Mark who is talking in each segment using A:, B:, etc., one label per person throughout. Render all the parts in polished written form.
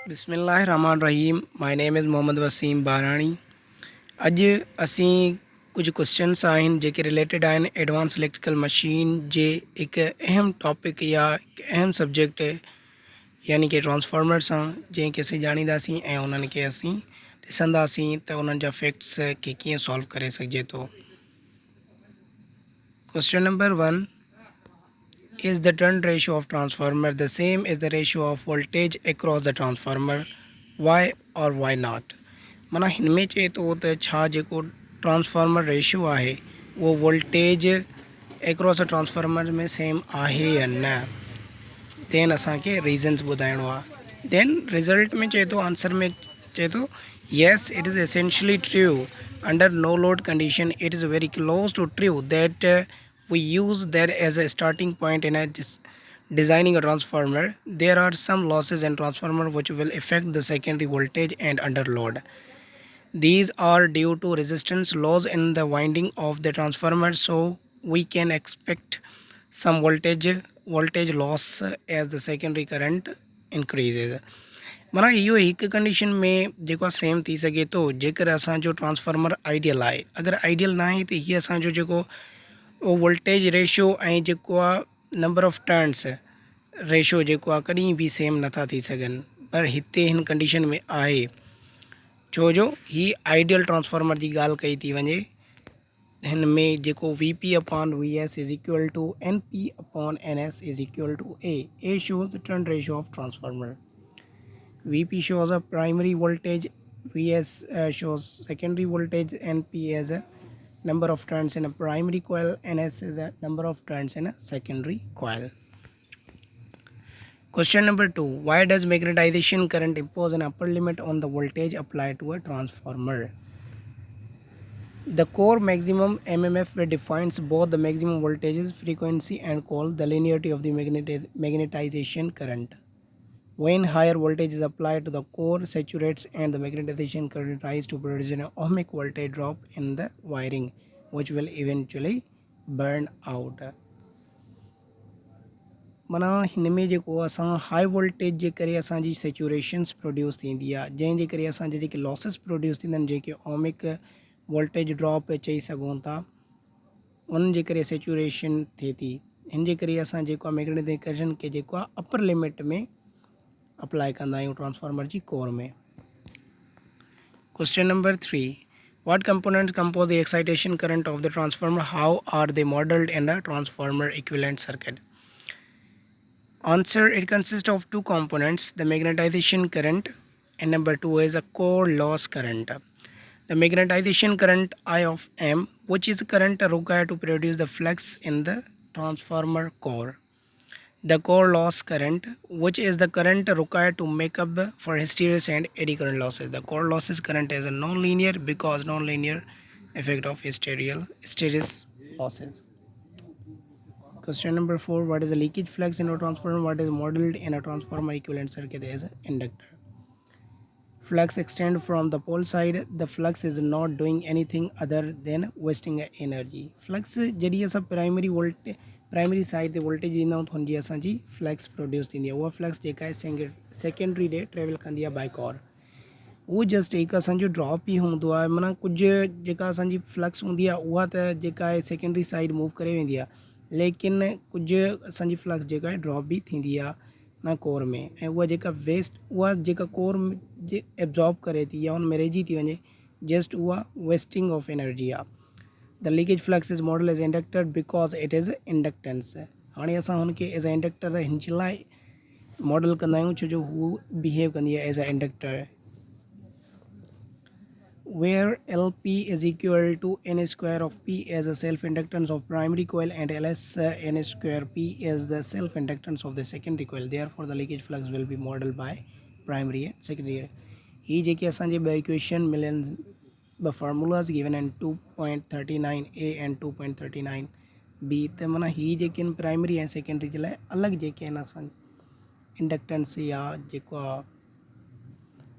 A: बिस्मिल्लाहिर्रहमानिर्रहीम। My name is Mohammad Waseem Barani. अॼु असीं कुझु क्वेश्चन्स आहिनि जेके रिलेटेड आहिनि एडवांस इलेक्ट्रिकल मशीन जे हिकु अहम टॉपिक या हिकु अहम सब्जेक्ट यानी कि ट्रांसफॉर्मर सां, जंहिंखे असीं ॼाणींदासीं ऐं उन्हनि खे असीं ॾिसंदासीं त उन्हनि जा फैक्ट्स खे कीअं सॉल्व करे सघिजे थो। Question number 1, is the turn ratio of transformer the same as the ratio of voltage across the transformer? Why or why not? माना हिन में चए थो त छा जेको ट्रांसफॉर्मर रेशियो आहे उहो वोल्टेज एक्रॉस द ट्रांसफॉर्मर में सेम आहे या न। देन असांखे रीज़न्स ॿुधाइणो आहे। देन रिज़ल्ट में चए थो, आंसर में चए थो yes, it is essentially true. Under no load condition it is very close to true that we use that as a starting point in designing a transformer. There are some losses in transformer which will affect the secondary voltage and under load. These are due to resistance loss in the winding of the transformer, so we can expect some voltage loss as the secondary current increases. माना इहो हिकु condition में जेको आहे same थी सघे थो जेकर असांजो ट्रांसफॉर्मर आइडियल आहे। अगरि आइडियल न आहे त हीअ असांजो जेको वोल्टेज रेशियो ऐं जेको आहे नंबर ऑफ टर्न्स रेशियो जेको आहे कॾहिं बि सेम नथा थी सघनि, पर हिते हिन कंडीशन में आहे छो जो ही आइडियल ट्रांसफॉर्मर जी ॻाल्हि कई थी वञे। हिन में जेको V P upon V S is equal to N P upon N S is equal to a shows the turn ratio of transformer. VP shows a primary voltage, VS shows secondary voltage, NP as a number of turns in a primary coil, NS is a number of turns in a secondary coil. Question number 2, why does magnetization current impose an upper limit on the voltage applied to a transformer? The core maximum MMF defines both the maximum voltages, frequency and called the linearity of the magnetization current. When higher voltage is applied to the core saturates and the magnetization current rise to produce an ohmic voltage drop in the wiring which will eventually burn out. माना हिन में जेको असां high voltage जे करे असांजी सेचुरेशन्स produce थींदी आहे, जंहिंजे करे असांजे जेके लॉसिस प्रोड्यूस थींदा आहिनि, जेके ओमिक वोल्टेज ड्रॉप चई सघूं था, उन्हनि जे करे सेचुरेशन थिए थी। हिन जे करे असां जेको आहे मैग्नेटाइजेशन खे जेको आहे अपर लिमिट में अप्लाई कंदा आहियूं ट्रांसफॉर्मर जी कोर में। Question number 3, what components compose the excitation current of the transformer? How are they modeled in a transformer equivalent circuit? Answer, it consists of two components, the magnetization current and number 2 is a core loss current. The magnetization current I of M, which is current required to produce the flux in the transformer core. The core loss current, which is the current required to make up for hysteresis and eddy current losses. The core losses current is a non-linear because non-linear effect of hysteresis losses. Question number 4, what is the leakage flux in a transformer? What is modeled in a transformer equivalent circuit as an inductor? Flux extend from the pole side. The flux is not doing anything other than wasting energy. Flux जॾहिं असां primary side ते voltage ॾींदा आहियूं त हुनजी असांजी flux produce थींदी आहे। उहा फ्लक्स जेका आहे सेकेंडरी ॾे ट्रेवल कंदी आहे बाय कॉर। उहो जस्ट हिकु असांजो ड्रॉप ई हूंदो आहे। माना कुझु जेका असांजी फ्लक्स हूंदी आहे उहा त जेका आहे सेकेंडरी साइड मूव करे वेंदी आहे, लेकिन कुझु असांजी फ्लक्स जेका आहे ड्रॉप बि थींदी आहे न कोर में, ऐं उहा जेका वेस्ट उहा जेका कोर जे एब्जॉर्ब करे थी या हुन में रहिजी थी वञे, जस्ट उहा वेस्टिंग ऑफ एनर्जी आहे। The leakage flux is modeled as inductor because it is inductance. हाणे असां हुनखे एज अ इंडक्टर हिन जे लाइ मॉडल कंदा आहियूं छो जो हू बिहेव कंदी आहे as a inductor, where LP is equal to N square of P as a self inductance of primary coil and LS N square P is the self inductance of the secondary coil. Therefore the leakage flux will be modeled by primary and secondary. ही जेके असांजे ॿ equation मिलनि, ॿ formulas given in 2.39a and 2.39b, त माना ही जेके आहिनि primary ऐं secondary जे लाइ अलॻि जेके आहिनि असां इंडक्टेंस या जेको आहे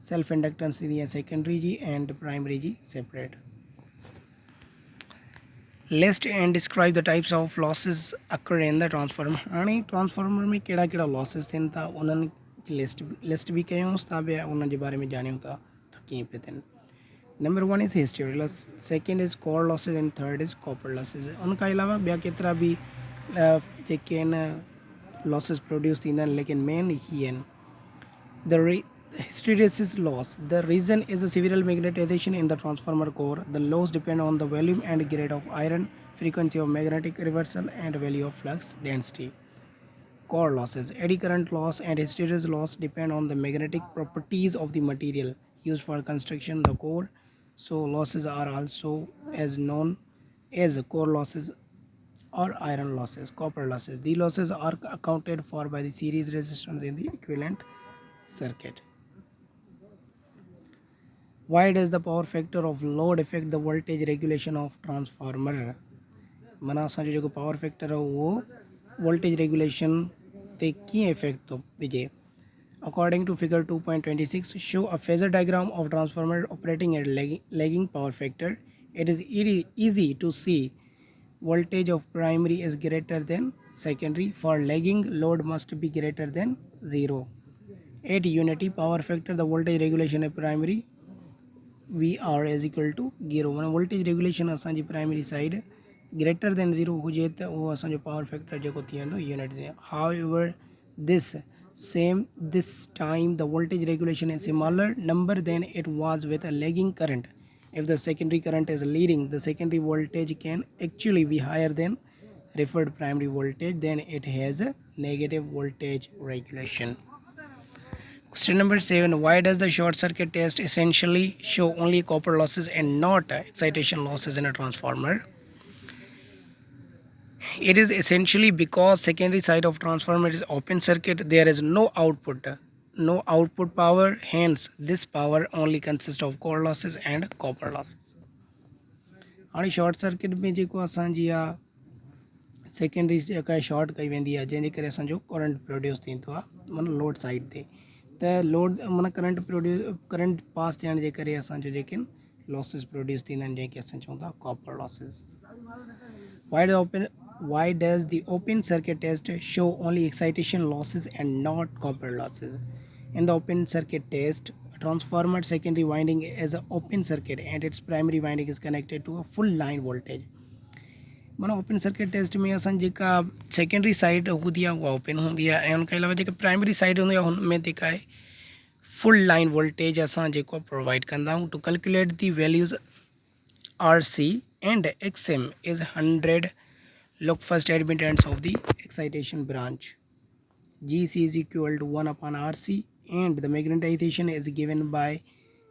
A: सेल्फ इंडक्टेंस थींदी आहे सेकेंडरी जी एंड प्राइमरी जी separate. List and describe the types of losses occur in the transformer. हाणे ट्रांसफॉर्मर में कहिड़ा कहिड़ा लॉसेस थियनि था उन्हनि लिस्ट भी कयूंसि था ॿिया उन जे बारे में ॼाणियूं था त कीअं पिया थियनि। Number 1 is history loss, second is core losses and third is copper losses. उन खां अलावा ॿिया केतिरा बि जेके आहिनि लॉसिस प्रोड्यूस थींदा आहिनि, लेकिन मेन ही आहिनि। The hysteresis loss. The reason is a severe magnetization in the transformer core. The loss depend on the volume and grade of iron, frequency of magnetic reversal, and value of flux density. Core losses. Eddy current loss and hysteresis loss depend on the magnetic properties of the material used for construction the core. So losses are also as known as core losses or iron losses, copper losses. These losses are accounted for by the series resistance in the equivalent circuit. Why does the power factor of load affect the voltage regulation of transformer? माना असांजो जेको power factor आहे उहो voltage regulation ते कीअं effect थो विझे। According to figure 2.26 show a phasor diagram of transformer operating at lagging power factor. It is easy to see voltage of primary is greater than secondary. For lagging, load must be greater than 0. At unity power factor, the voltage regulation of primary VR is equal to 0. माना voltage regulation असांजी primary side greater than 0 हुजे त उहो असांजो power factor जेको थी वेंदो unit ते। However, this time the voltage regulation is smaller number than it was with a lagging current. If the secondary current is leading, the secondary voltage can actually be higher than referred primary voltage, then it has a negative voltage regulation. Question number 7. Why does the short circuit test essentially show only copper losses and not excitation losses in a transformer? It is essentially because secondary side of transformer is open circuit. There is no output power. Hence, this power only consists of core losses and copper losses. हाणे short circuit में जेको असांजी आहे secondary जेका short कई वेंदी आहे जंहिंजे करे असांजो करंट प्रोड्यूस थींदो आहे माना लोड साइड ते त लोड माना करंट पास थियण जे करे असांजो जेके लॉसिस प्रोड्यूस थींदा आहिनि जंहिंखे असां चऊं था copper losses. Why does the open circuit test show only excitation losses and not copper losses? In the open circuit test, a transformer secondary winding is an open circuit and its primary winding is connected to a full line voltage. माना open circuit test में असां जेका secondary side हूंदी आहे उहा open हूंदी आहे ऐं उनखां अलावा जेका प्राइमरी साइड हूंदी आहे हुन में जेका आहे फुल लाइन वोल्टेज असां जेको प्रोवाइड कंदा आहियूं। To calculate the values RC and XM is 100. Look first admittance of the excitation branch. GC is equal to 1 upon RC and the magnetization is given by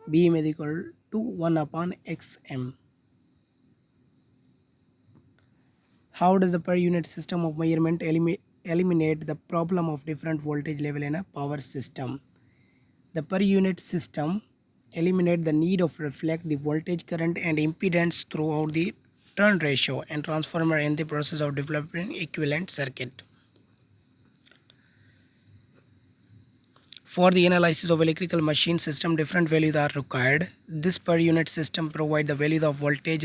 A: BM is equal to 1 upon XM. How does the per unit system of measurement eliminate the problem of different voltage level in a power system? The per unit system eliminate the need of reflect the voltage, current and impedance throughout the turn ratio and transformer in the process of developing equivalent circuit. For the analysis of electrical machine system, different values are required. This per unit system provide the values of voltage,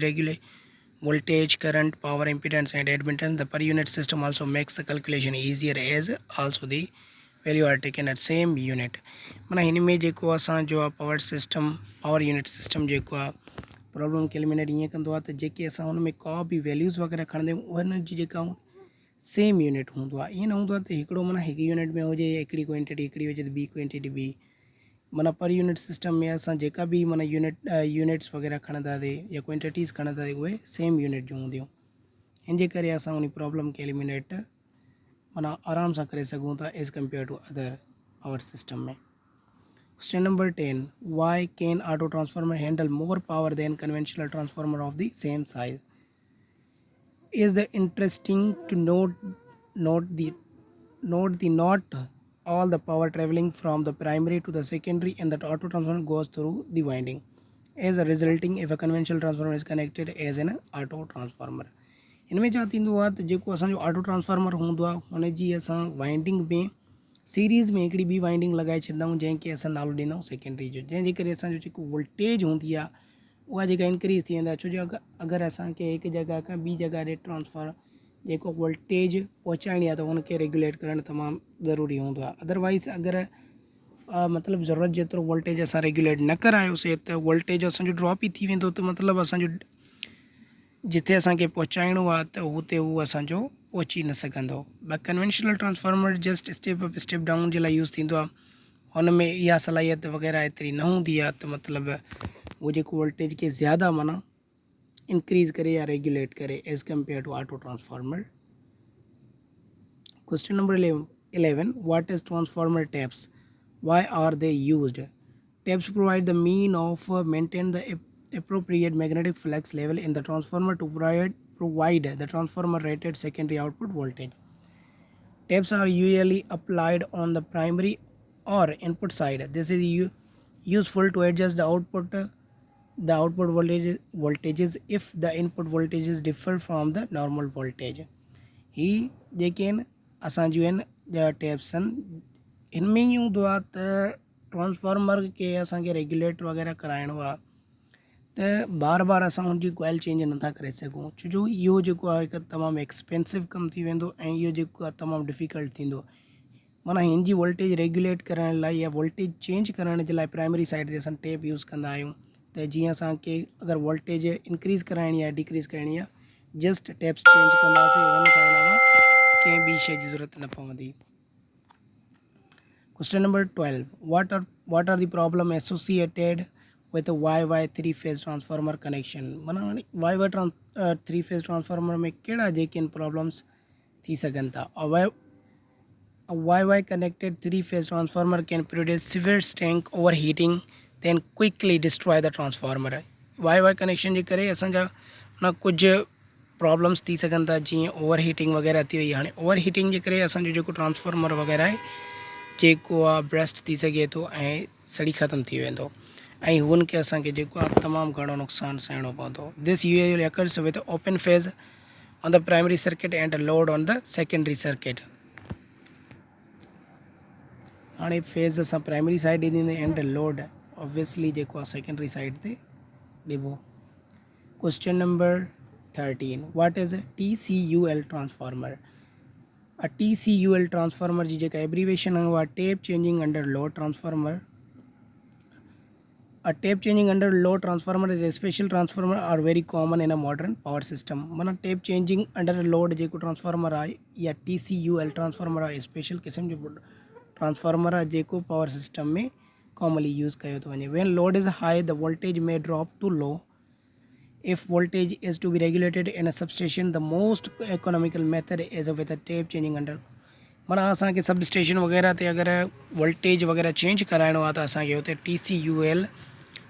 A: current, power, impedance and admittance. The per unit system also makes the calculation easier as also the value are taken at same unit. माना हिन में जेको असांजो आहे power unit system जेको आहे problem खे eliminate ईअं कंदो आहे त जेके असां हुन में का बि वैल्यूज़ वग़ैरह खणंदा आहियूं उन्हनि जी जेका सेम यूनिट हूंदो आहे। ईअं न हूंदो आहे त हिकिड़ो माना हिकु यूनिट में हुजे या हिकिड़ी क्वांटिटी हिकिड़ी हुजे त ॿी क्वांटिटी ॿी। माना पर यूनिट सिस्टम में असां जेका बि माना यूनिट्स वग़ैरह खणंदासीं या क्वांटिटीज़ खणंदासीं उहे सेम यूनिट जूं हूंदियूं। हिन जे करे असां उन प्रॉब्लम खे एलिमिनेट माना आराम सां करे सघूं था as compare to other power system में। Question number 10. Why can auto transformer handle more power than conventional transformer of the same size? Is the interesting to note not all the power traveling from the primary to the secondary and that auto transformer goes through the winding as a resulting if a conventional transformer is connected as an auto transformer. इनमें छा थींदो आहे त जेको असांजो auto transformer हूंदो आहे हुनजी असां वाइंडिंग में सीरीज़ में हिकिड़ी ॿी वाइंडिंग लॻाए छॾंदा आहियूं जंहिंखे असां नालो ॾींदा आहियूं सेकेंडरी जो, जंहिंजे करे असांजो जेको वोल्टेज हूंदी आहे उहा जेका इंक्रीज़ थी वेंदा छो जो अगरि असांखे हिकु जॻह खां ॿी जॻह ते ट्रांसफर जेको वोल्टेज पहुचाइणी आहे त हुनखे रेगुलेट करणु तमामु ज़रूरी हूंदो आहे। अदरवाइज़ अगरि मतिलबु ज़रूरत जेतिरो वोल्टेज असां रेगुलेट न करायोसीं त वोल्टेज असांजो ड्रॉप ई थी वेंदो, त मतिलबु असांजो जिथे असांखे पहुचाइणो आहे त हुते उहो असांजो पहुची न सघंदो। ॿ conventional transformer just step up step down जे लाइ यूज़ थींदो आहे, हुन में इहा सलाहियत वग़ैरह एतिरी न हूंदी आहे, त मतिलबु उहो जेको वोल्टेज खे ज़्यादा माना इंक्रीज़ करे या रेगुलेट करे as compare to auto transformer. Question number 11. What is transformer taps? Why are they used? Taps provide the mean of maintain the appropriate magnetic flux level in the transformer to provide the transformer rated secondary output voltage. Taps are usually applied on the primary or input side. This is useful to adjust the output voltages if the input voltages differ from the normal voltage. ही जेके आहिनि असांजियूं आहिनि taps आहिनि, हिन में ई हूंदो आहे त transformer खे असांखे रेगुलेट वग़ैरह कराइणो आहे त बार बार असां हुनजी कॉइल चेंज नथा करे सघूं, छो जो इहो जेको आहे हिकु तमामु एक्सपेंसिव कमु थी वेंदो ऐं इहो जेको आहे तमामु डिफ़िकल्ट थींदो। माना हिन जी वोल्टेज रेगुलेट करण लाइ या वोल्टेज चेंज करण जे लाइ प्राइमरी साइड ते असां टेप यूज़ कंदा आहियूं, त जीअं असांखे अगरि वोल्टेज इंक्रीज़ कराइणी आहे डिक्रीज़ कराइणी आहे, जस्ट टेप्स चेंज कंदासीं, हुन खां अलावा कंहिं ॿी शइ जी ज़रूरत न पवंदी। Question number 12. What are the problem associated with a YY three phase transformer connection? माना YY three phase transformer में कहिड़ा जेके प्रॉब्लम्स थी सघनि था। A YY connected three phase transformer can produce severe stank overheating then quickly destroy the transformer. YY connection जे करे असांजा ना कुझु प्रॉब्लम्स थी सघनि था, जीअं ओवर हीटिंग वग़ैरह थी वई। हाणे ओवर हीटिंग जे करे असांजो जेको ट्रांसफॉर्मर वग़ैरह आहे जेको आहे ब्रस्ट थी सघे थो ऐं सड़ी ख़तमु थी वेंदो, ऐं हुनखे असांखे जेको आहे तमामु घणो नुक़सानु सहणो पवंदो। This usually occurs with open phase on the primary circuit and load on the secondary circuit. हाणे फेज़ असां प्राइमरी साइड ॾींदे एंड लोड ऑब्वियसली जेको आहे सेकेंडरी साइड ते ॾिबो। Question number 13. What is a TCUL transformer? A TCUL transformer जी जेका abbreviation है वो tape changing under load transformer. A tape changing under load transformer is a special transformer are very common in a modern power system. माना tape changing under load जेको transformer आहे या TCUL transformer आहे, special क़िस्म जो transformer आहे जेको power system में कॉमनली यूज़ कयो थो वञे। When load is high, the voltage may drop to low. If voltage is to be regulated in a substation, the most economical method is with a tape changing under. माना असांखे sub station वग़ैरह ते अगरि voltage वग़ैरह change कराइणो आहे त असांखे हुते TCUL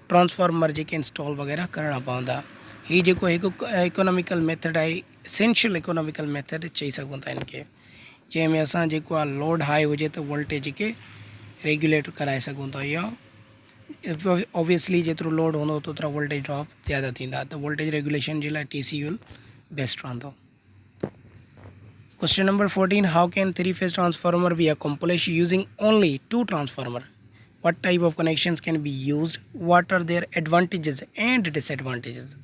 A: ट्रांसफॉर्मर जेके इंस्टॉल वग़ैरह करणा पवंदा। हीअ जेको हिकु इकोनॉमिकल मेथड आहे, एसेंशियल इकोनॉमिकल मेथड चई सघूं था हिनखे, जंहिंमें असां जेको आहे लोड हाई हुजे त वोल्टेज खे रेगुलेट कराए सघूं था, या ऑब्वियसली जेतिरो लोड हूंदो ओतिरा वोल्टेज ड्रॉप ज़्यादा थींदा, त वोल्टेज रेगुलेशन जे लाइ TCUL बेस्ट रहंदो। Question number 14. How can three-phase transformer be accomplished using only two transformers? What type of connections can be used? What are their advantages and disadvantages?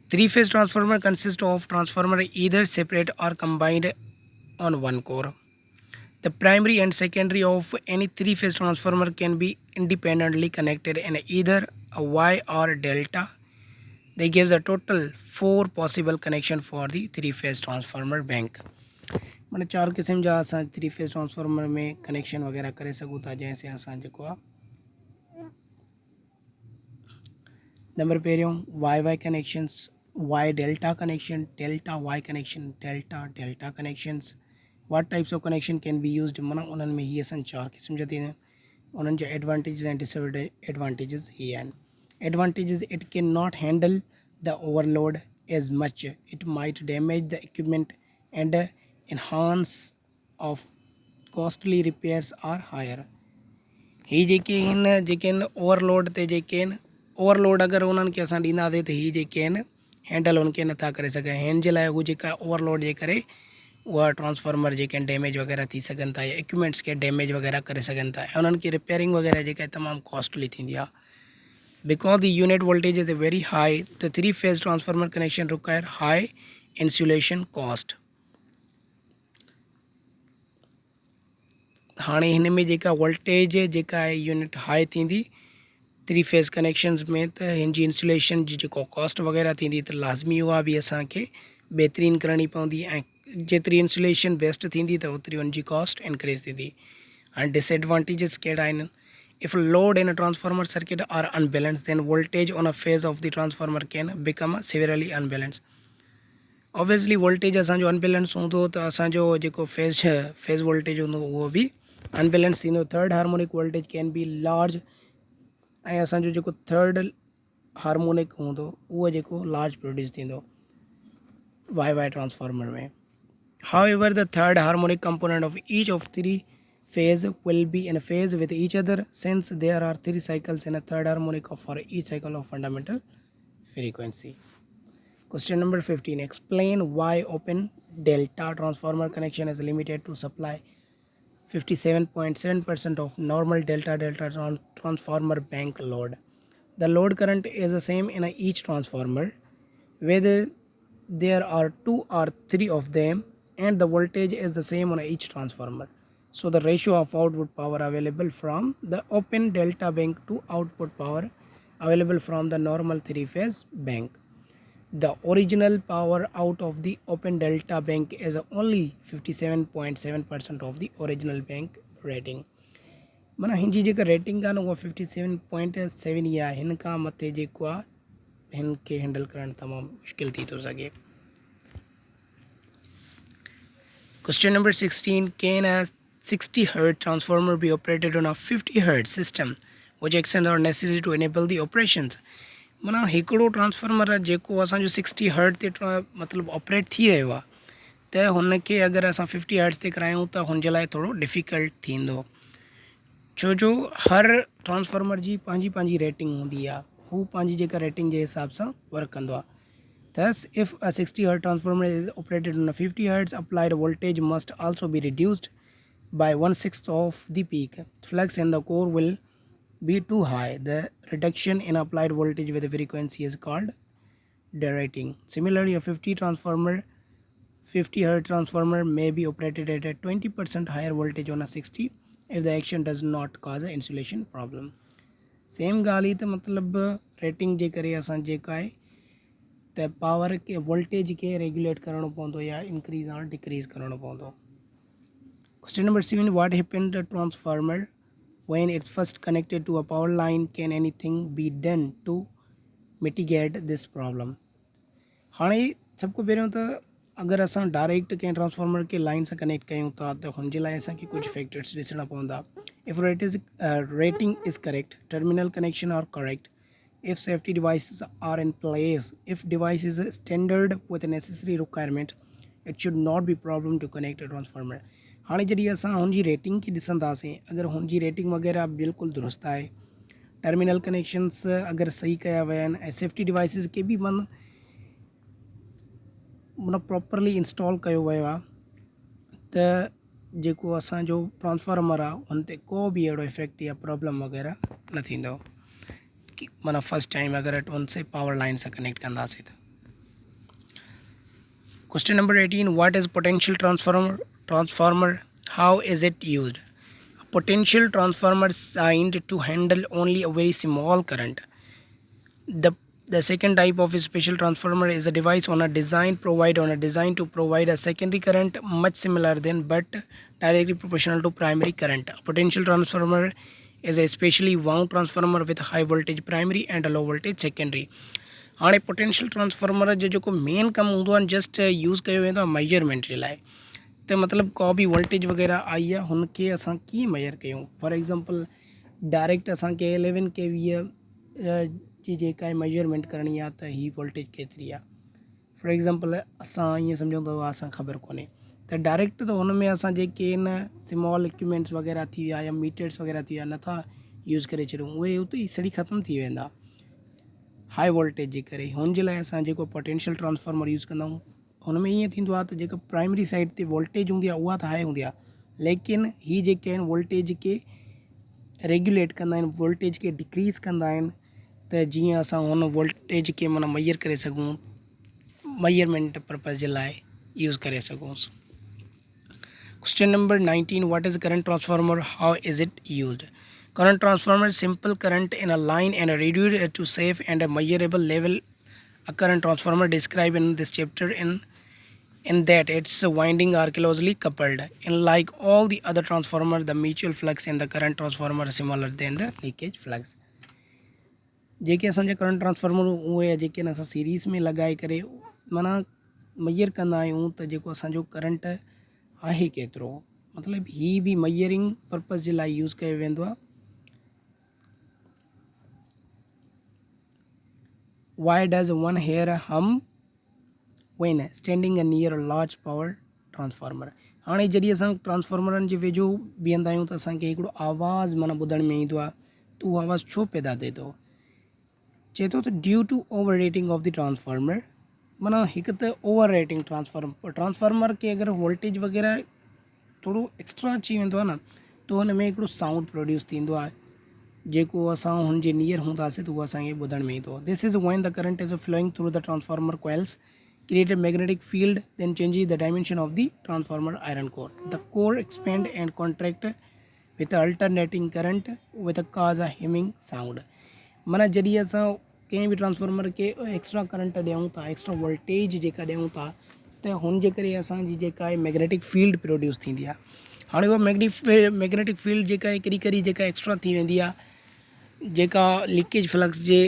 A: Three-phase transformer consists of transformer either separate or combined on one core. The primary and secondary of any three-phase transformer can be independently connected in either a Y or delta. They gives a total 4 possible connection for the three-phase transformer bank. माना 4 क़िस्म जा असां three phase transformer में connection वग़ैरह करे सघूं था, जंहिंसे असां जेको आहे नंबर पहिरियों YY connections, Y delta connection, delta Y connection, delta delta connections. What types of connection can be used, माना उन्हनि में हीअ असां 4 क़िस्म जा थींदा आहिनि। उन्हनि जा एडवांटेजिस ऐं डिसएडवांटेजिस हीअ आहिनि। Advantages: it can not handle the overload as much, it might damage the equipment and enhance of costly repairs are higher. ही जेके आहिनि ओवरलोड ते जेके आहिनि, ओवरलोड अगरि उन्हनि खे असां ॾींदासीं त ही जेके आहिनि हैंडल उनखे नथा करे सघनि। हिन जे लाइ हू जेका ओवरलोड जे करे उहा ट्रांसफॉर्मर जेके आहिनि डैमेज वग़ैरह थी सघनि था, या इक्विपमेंट्स खे डैमेज वग़ैरह करे सघनि था, ऐं उन्हनि खे रिपेयरिंग वग़ैरह जेका तमामु कॉस्टली थींदी आहे। Because the unit voltage is very high, the three phase transformer connection require high insulation cost. हाणे हिन में जेका वोल्टेज जेका आहे यूनिट हाई थींदी 3 फेज़ कनेक्शंस में, त हिन जी इंसुलेशन जी जेको कॉस्ट वग़ैरह थींदी त लाज़मी उहा बि असांखे बहितरीन करणी पवंदी, ऐं जेतिरी इंसुलेशन बेस्ट थींदी त ओतिरी उन जी कॉस्ट इंक्रीज़ थींदी। हाणे डिसएडवांटेजिस कहिड़ा आहिनि? If load in a transformer circuit are unbalanced, then voltage on a phase of the transformer can become severely unbalanced. Obviously voltage असांजो अनबैलेंस हूंदो त असांजो जेको फेज़ वोल्टेज हूंदो उहो बि अनबैलेंस थींदो। Third harmonic voltage can be large, ऐं असांजो जेको थर्ड हार्मोनिक हूंदो उहो जेको लार्ज प्रोड्यूस थींदो वाई ट्रांसफार्मर में। However, the third harmonic component of each of three phase will be in phase with each other, since there are 3 cycles in a third harmonic for each cycle of fundamental frequency. Question number 15. Explain why open delta transformer connection is limited to supply 57.7% of normal delta transformer bank load. The load current is the same in each transformer, whether there are 2 or 3 of them, and the voltage is the same on each transformer. So the ratio of output power available from the open delta bank to output power available from the normal 3-phase bank. The original power out of the open delta bank is only 57.7% of the original bank rating. माना हिन जी जेका rating आहे न उहा 57.7 ई आहे, हिन खां मथे जेको आहे हिन खे हैंडल करणु तमामु मुश्किल थी थो सघे। Question number 16. Can a 60 Hz transformer be operated on a 50 Hz system? Which actions are necessary to enable the operations? माना हिकिड़ो ट्रांसफार्मर आहे जेको असांजो 60 हर्ट्ज ते मतिलबु ऑपरेट थी रहियो आहे, त हुनखे अगरि असां 50 हर्ट्ज ते करायूं त हुन जे लाइ थोरो डिफ़िकल्ट थींदो, छो जो हर ट्रांसफार्मर जी पंहिंजी पंहिंजी रेटिंग हूंदी आहे, हू पंहिंजी जेका रेटिंग जे हिसाब सां वर्क कंदो आहे। Thus, if a 60 Hz transformer is operated on a 50 Hz, applied voltage must also be reduced by 1/6 of the peak. Flux in the core will be too high. The reduction in applied voltage with the frequency is called derating. Similarly, a 50 Hz transformer may be operated at a 20% higher voltage on a 60 if the action does not cause an insulation problem. Same ॻाल्हि त मतिलबु rating जे करे असां जेका आहे त power के voltage के रेगुलेट करणो पवंदो या इंक्रीज और डिक्रीज करणो पवंदो। Question number 7. What happened to transformer when it's first connected to a power line? Can anything be done to mitigate this problem? हाणे सबको पहिरियों त अगरि असां डायरेक्ट कंहिं ट्रांसफार्मर खे लाइन सां कनेक्ट कयूं था त हुन जे लाइ असांखे कुझु फैक्टर्स ॾिसणा पवंदा। If rating is correct, terminal connection are correct, if safety devices are in place, if device is standard with a necessary requirement, it should not be problem to connect a transformer. हाणे जॾहिं असां हुनजी rating खे ॾिसंदासीं, अगरि हुनजी rating वग़ैरह बिल्कुलु दुरुस्त आहे, टर्मिनल कनेक्शंस अगरि सही कया विया आहिनि ऐं सेफ्टी डिवाइसिस खे बि माना प्रॉपरली इंस्टॉल कयो वियो आहे, त जेको असांजो ट्रांसफार्मर आहे हुन ते को बि अहिड़ो इफेक्ट या प्रॉब्लम वग़ैरह न थींदो, माना फर्स्ट टाइम अगर उनसे पावर लाइन से कनेक्ट कंदासीं त। Question number 18. What is potential transformer? How is it used? A potential transformer is designed to handle only a very small current. The second type of a special transformer is a device designed to provide a secondary current much similar than but directly proportional to primary current. A potential transformer is a specially wound transformer with high voltage primary and a low voltage secondary. हाणे potential transformer जो जेको main कमु हूंदो आहे just use कयो वेंदो आहे measurement जे लाइ, त मतिलबु को बि वोल्टेज वग़ैरह आई आहे हुनखे असां कीअं मेजर कयूं। फॉर एग्ज़ाम्पल डायरेक्ट असांखे 11 kV जी जेका आहे मेजरमेंट करणी आहे त ही वोल्टेज केतिरी आहे। फॉर एग्ज़ाम्पल असां ईअं सम्झूं त असां ख़बर कोन्हे त डायरेक्ट त हुन में असां जेके आहिनि स्मॉल इक्विपमेंट्स वग़ैरह थी विया या मीटर्स वग़ैरह थी विया नथा यूज़ करे छॾियूं, उहे उते ई सड़ी ख़तमु थी वेंदा हाई वोल्टेज जे करे। हुन जे लाइ असां जेको पोटेंशियल ट्रांसफार्मर यूज़ कंदा आहियूं हुन में ईअं थींदो आहे त जेका प्राइमरी साइड ते वोल्टेज हूंदी आहे उहा त हाई हूंदी आहे, लेकिन ही जेके आहिनि वोल्टेज खे रेगुलेट कंदा आहिनि, वोल्टेज खे डिक्रीज़ कंदा आहिनि, त जीअं असां हुन वोल्टेज खे माना मेजर करे सघूं, मेजरमेंट पर्पज़ जे लाइ यूज़ करे सघूंसि। Question number 19. What is a current transformer? How is it used? Current transformer is simple current in a line and reduced to safe and a measurable level. A current transformer described in this chapter in that its winding are closely coupled. Unlike all the other transformers, the mutual flux in the current transformer is similar than the leakage flux. जेके असांजा current transformer उहे जेके असां series में लॻाए करे माना major कंदा आहियूं त जेको असांजो करंट आहे केतिरो, मतिलबु ही बि मेजरिंग पर्पज़ जे लाइ यूज़ कयो वेंदो आहे. Why does one hear a hum when standing near a large power transformer? हाणे जॾहिं असां ट्रांसफॉर्मरनि जे वेझो बीहंदा आहियूं त असांखे हिकिड़ो आवाज़ु माना ॿुधण में ईंदो आहे. त उहो आवाज़ु छो पैदा थिए थो? चए थो त due to over rating of the transformer. माना हिकु त ओवर रेटिंग ट्रांसफार्मर खे अगरि वोल्टेज वग़ैरह थोरो एक्स्ट्रा अची वेंदो आहे न त हुन में हिकिड़ो साउंड प्रोड्यूस थींदो आहे जेको असां हुन जे नियर हूंदासीं त उहो असांखे ॿुधण में ईंदो. This is when the current is flowing through the transformer coils create a magnetic field, then changes the dimension of the transformer iron core. The core expand and contract with alternating current with a cause a humming sound. माना जॾहिं असां कंहिं बि transformer खे extra current ॾियूं था, extra voltage जेका ॾियूं था त हुन जे करे असांजी जेका आहे मैग्नेटिक फील्ड प्रोड्यूस थींदी आहे. हाणे उहा मैग्नेटिक फील्ड जेका आहे कॾहिं कॾहिं जेका एक्स्ट्रा थी वेंदी आहे, जेका लीकेज फ्लक्स जे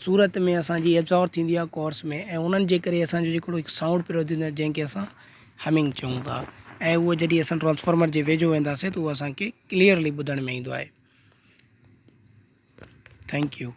A: सूरत में असांजी एब्जॉर्ब थींदी आहे कोर्स में, ऐं उन्हनि जे करे असांजो हिकिड़ो साउंड प्रोड्यूस थींदो आहे जंहिंखे असां हमिंग चऊं था. ऐं उहो जॾहिं असां ट्रांसफॉर्मर जे वेझो वेंदासीं त उहो असांखे क्लियरली ॿुधण में ईंदो आहे. Thank you.